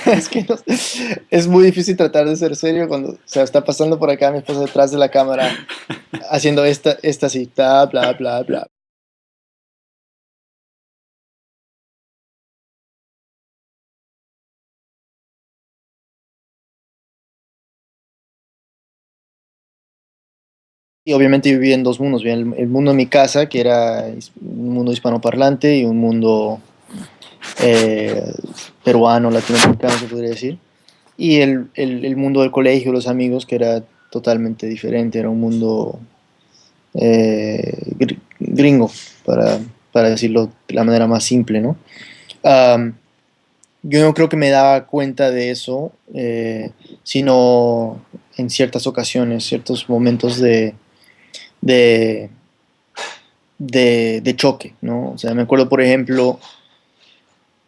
Es que es muy difícil tratar de ser serio cuando, o sea, está pasando por acá mi esposa detrás de la cámara haciendo esta cita, bla, bla, bla. Y obviamente viví en dos mundos, vi el mundo de mi casa, que era un mundo hispanoparlante y un mundo eh, peruano, latinoamericano, se podría decir. Y el mundo del colegio, los amigos, que era totalmente diferente, era un mundo gringo, para decirlo de la manera más simple, ¿no? Um, yo no creo que me daba cuenta de eso, sino en ciertas ocasiones, ciertos momentos de, de choque, ¿no? O sea, me acuerdo, por ejemplo,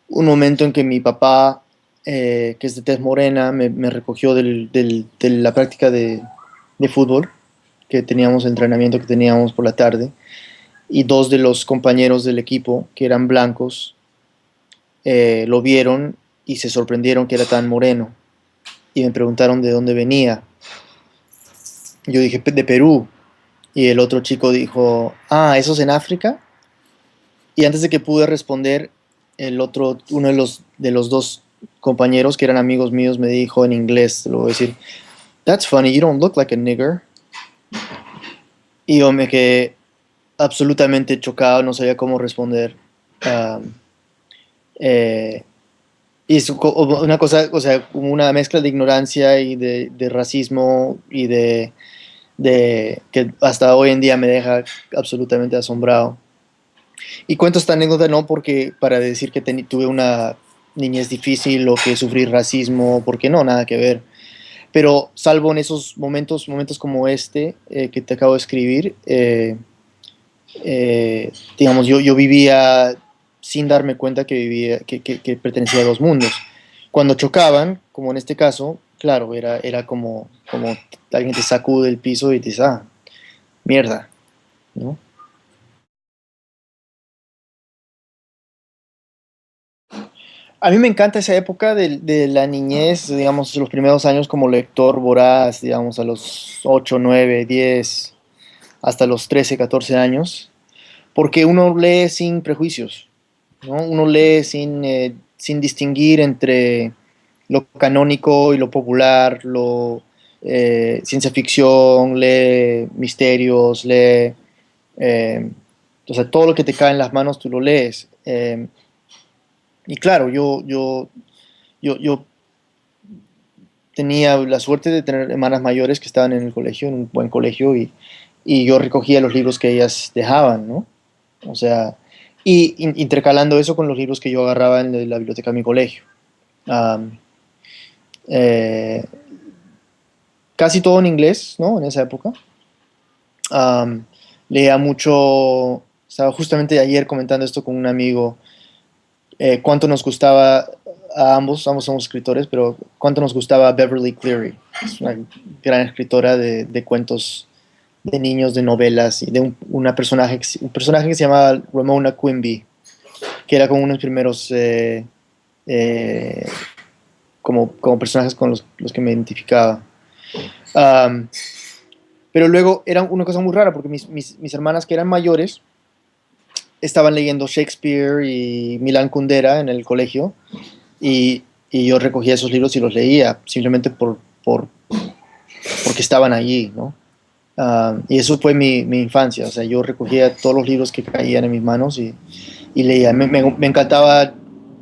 un momento en que mi papá, que es de tez morena, me recogió de la práctica de fútbol, que teníamos, el entrenamiento que teníamos por la tarde, y dos de los compañeros del equipo, que eran blancos, lo vieron y se sorprendieron que era tan moreno, y me preguntaron de dónde venía. Yo dije, de Perú, y el otro chico dijo, ah, ¿eso es en África? Y antes de que pude responder, uno de los dos compañeros que eran amigos míos me dijo en inglés, te lo voy a decir, That's funny, you don't look like a nigger. Y yo me quedé absolutamente chocado, no sabía cómo responder. Um, eh, y es una cosa, o sea, como una mezcla de ignorancia y de racismo y de que hasta hoy en día me deja absolutamente asombrado. Y cuento esta anécdota no porque para decir que tuve una niñez difícil o que sufrí racismo, porque no, nada que ver. Pero salvo en esos momentos, momentos como este que te acabo de escribir, digamos, yo vivía sin darme cuenta que vivía, que pertenecía a dos mundos. Cuando chocaban, como en este caso, claro, era como alguien te sacude el piso y te dice, ah, mierda, ¿no? A mí me encanta esa época de la niñez, digamos, los primeros años como lector voraz, digamos, a los 8 9 10 hasta los 13 14 años, porque uno lee sin prejuicios, ¿no? Uno lee sin distinguir entre lo canónico y lo popular, ciencia ficción, lee misterios, lee, eh, o sea, todo lo que te cae en las manos tú lo lees. Y claro, yo tenía la suerte de tener hermanas mayores que estaban en el colegio, en un buen colegio, y yo recogía los libros que ellas dejaban, ¿no? O sea, y intercalando eso con los libros que yo agarraba en la biblioteca de mi colegio. Um, eh, casi todo en inglés, ¿no? En esa época. Um, leía mucho, estaba justamente ayer comentando esto con un amigo, cuánto nos gustaba a ambos, ambos somos escritores, pero cuánto nos gustaba Beverly Cleary. Es una gran escritora de cuentos de niños, de novelas, y de un personaje que se llamaba Ramona Quimby, que era como uno de los primeros eh, como personajes con los que me identificaba. Um, pero luego era una cosa muy rara, porque mis hermanas que eran mayores estaban leyendo Shakespeare y Milan Kundera en el colegio, y yo recogía esos libros y los leía, simplemente porque estaban allí, ¿no? Y eso fue mi infancia, o sea, yo recogía todos los libros que caían en mis manos y leía. Me encantaba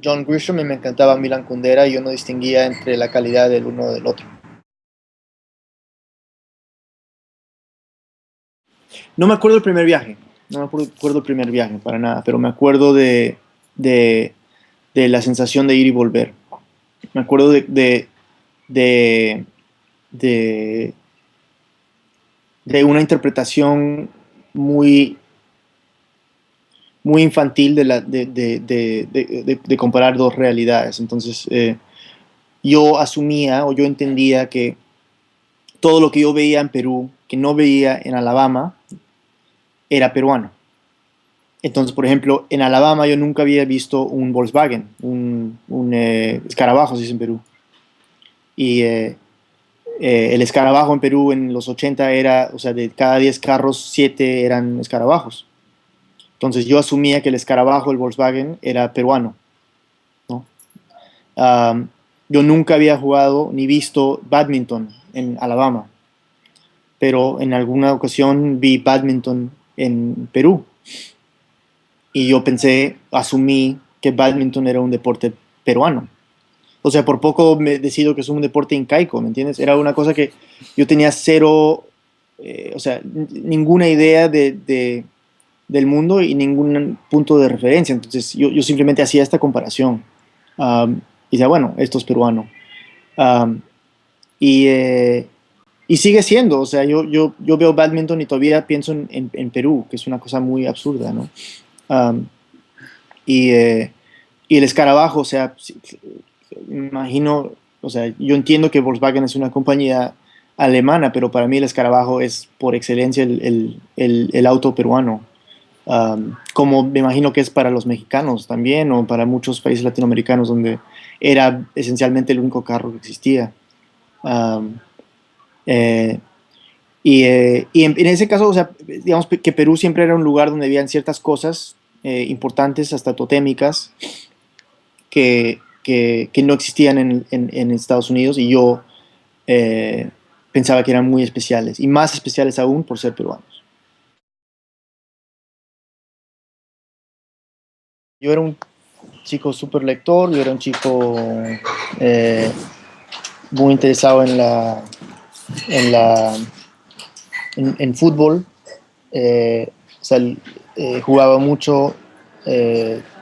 John Grisham y me encantaba Milan Kundera, y yo no distinguía entre la calidad del uno o del otro. No me acuerdo del primer viaje, no me acuerdo del primer viaje para nada, pero me acuerdo de, de la sensación de ir y volver. Me acuerdo de, de, de una interpretación muy, muy infantil de comparar dos realidades. Entonces, yo asumía o yo entendía que todo lo que yo veía en Perú, que no veía en Alabama, era peruano. Entonces, por ejemplo, en Alabama yo nunca había visto un Volkswagen, un escarabajo, se dice en Perú. Y el escarabajo en Perú en los 80 era, o sea, de cada 10 carros, 7 eran escarabajos. Entonces yo asumía que el escarabajo, el Volkswagen, era peruano, ¿no? Um, yo nunca había jugado ni visto badminton en Alabama, pero en alguna ocasión vi badminton en Perú y yo pensé, asumí que badminton era un deporte peruano. O sea, por poco me decido que es un deporte incaico, ¿me entiendes? Era una cosa que yo tenía cero, o sea, ninguna idea del mundo y ningún punto de referencia. Entonces yo simplemente hacía esta comparación. Y decía, bueno, esto es peruano. Um, y, eh, y sigue siendo, o sea, yo veo badminton y todavía pienso en Perú, que es una cosa muy absurda, ¿no? Um, y, eh, y el escarabajo, o sea, me imagino, o sea, yo entiendo que Volkswagen es una compañía alemana, pero para mí el escarabajo es por excelencia el auto peruano. Como me imagino que es para los mexicanos también, o para muchos países latinoamericanos donde era esencialmente el único carro que existía. Um, eh, y en ese caso, o sea, digamos que Perú siempre era un lugar donde habían ciertas cosas importantes, hasta totémicas, que no existían en Estados Unidos y yo eh, pensaba que eran muy especiales y más especiales aún por ser peruanos. Yo era un chico súper lector, yo era un chico eh, muy interesado en, en fútbol, o sea, jugaba mucho,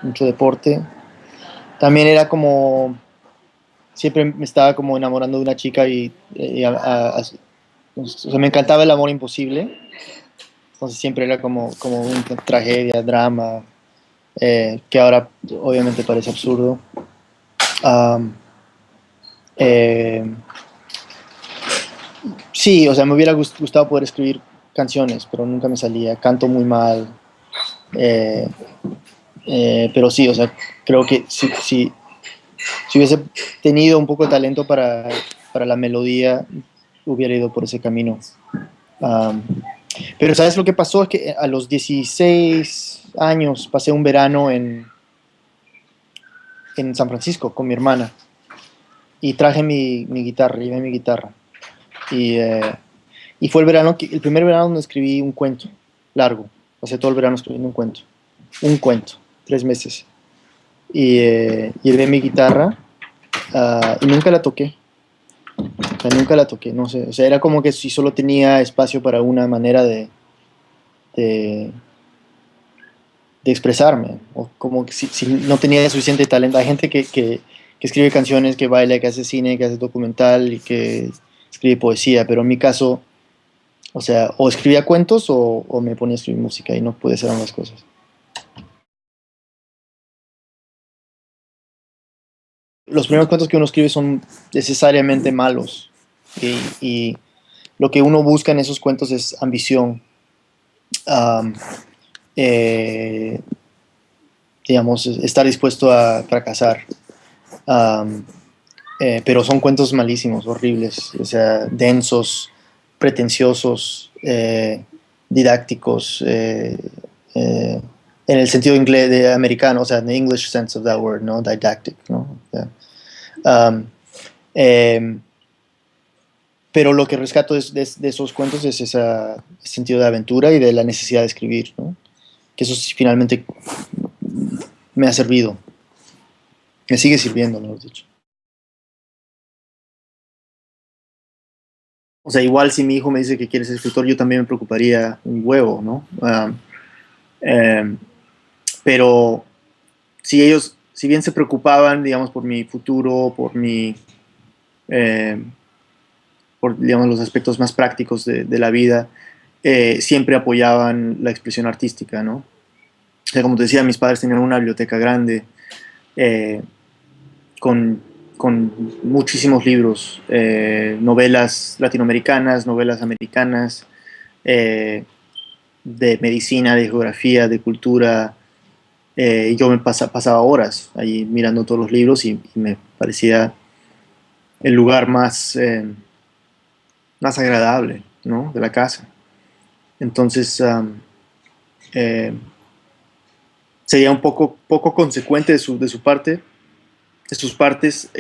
mucho deporte. También era como, siempre me estaba como enamorando de una chica o sea, me encantaba el amor imposible. Entonces siempre era como una tragedia, drama, que ahora obviamente parece absurdo. Um, eh, sí, o sea, me hubiera gustado poder escribir canciones, pero nunca me salía. Canto muy mal. eh, pero sí, o sea, creo que si hubiese tenido un poco de talento para la melodía, hubiera ido por ese camino. Um, pero ¿sabes lo que pasó? Es que a los 16 años pasé un verano en San Francisco con mi hermana y traje mi guitarra, llevé mi guitarra. Y, eh, y fue el primer verano donde escribí un cuento largo. Pasé todo el verano escribiendo un cuento, 3 meses. Y llevé mi guitarra y nunca la toqué. O sea, nunca la toqué, no sé. O sea, era como que si solo tenía espacio para una manera de, de expresarme. O como que si no tenía suficiente talento. Hay gente que escribe canciones, que baila, que hace cine, que hace documental y que escribe poesía. Pero en mi caso, o sea, o escribía cuentos o me ponía a escribir música y no pude hacer ambas cosas. Los primeros cuentos que uno escribe son necesariamente malos y lo que uno busca en esos cuentos es ambición. Um, eh, digamos, estar dispuesto a fracasar. Um, pero son cuentos malísimos, horribles, o sea, densos, pretenciosos, didácticos, en el sentido inglés de americano, o sea, en the English sense of that word, ¿no? Didactic, ¿no? Um, eh, pero lo que rescato de esos cuentos es ese sentido de aventura y de la necesidad de escribir, ¿no? Que eso sí, finalmente me ha servido, me sigue sirviendo, mejor dicho. O sea, igual si mi hijo me dice que quiere ser escritor, yo también me preocuparía un huevo, ¿no? Eh, pero si bien se preocupaban, digamos, por mi futuro, eh, por, digamos, los aspectos más prácticos de la vida, siempre apoyaban la expresión artística, ¿no? O sea, como te decía, mis padres tenían una biblioteca grande eh, con, con muchísimos libros, novelas latinoamericanas, novelas americanas, eh, de medicina, de geografía, de cultura. Y yo pasaba horas ahí mirando todos los libros y me parecía el lugar más agradable, ¿no? De la casa. Entonces, eh, sería un poco consecuente de su parte, de sus partes,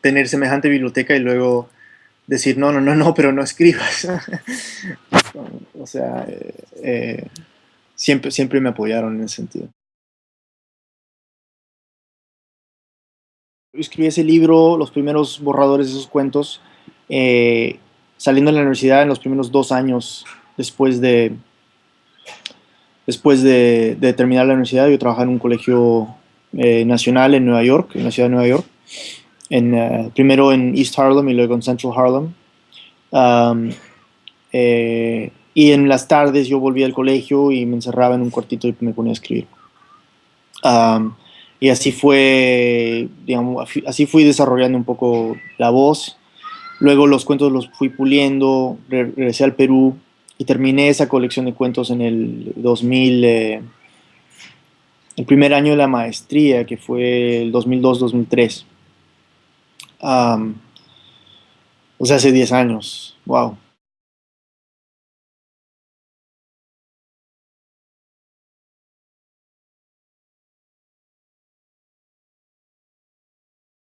tener semejante biblioteca y luego decir, no, no, no, no, pero no escribas. O sea, siempre me apoyaron en ese sentido. Escribí ese libro, los primeros borradores de esos cuentos, eh, saliendo de la universidad en los primeros 2 años después de terminar la universidad. Yo trabajaba en un colegio nacional en Nueva York, en la ciudad de Nueva York, primero en East Harlem y luego en Central Harlem. Um, y en las tardes yo volvía al colegio y me encerraba en un cuartito y me ponía a escribir. Um, y así fue, digamos, así fui desarrollando un poco la voz. Luego los cuentos los fui puliendo, regresé al Perú y terminé esa colección de cuentos en el 2000, el primer año de la maestría, que fue el 2002-2003. Um, o sea, hace 10 años. Wow.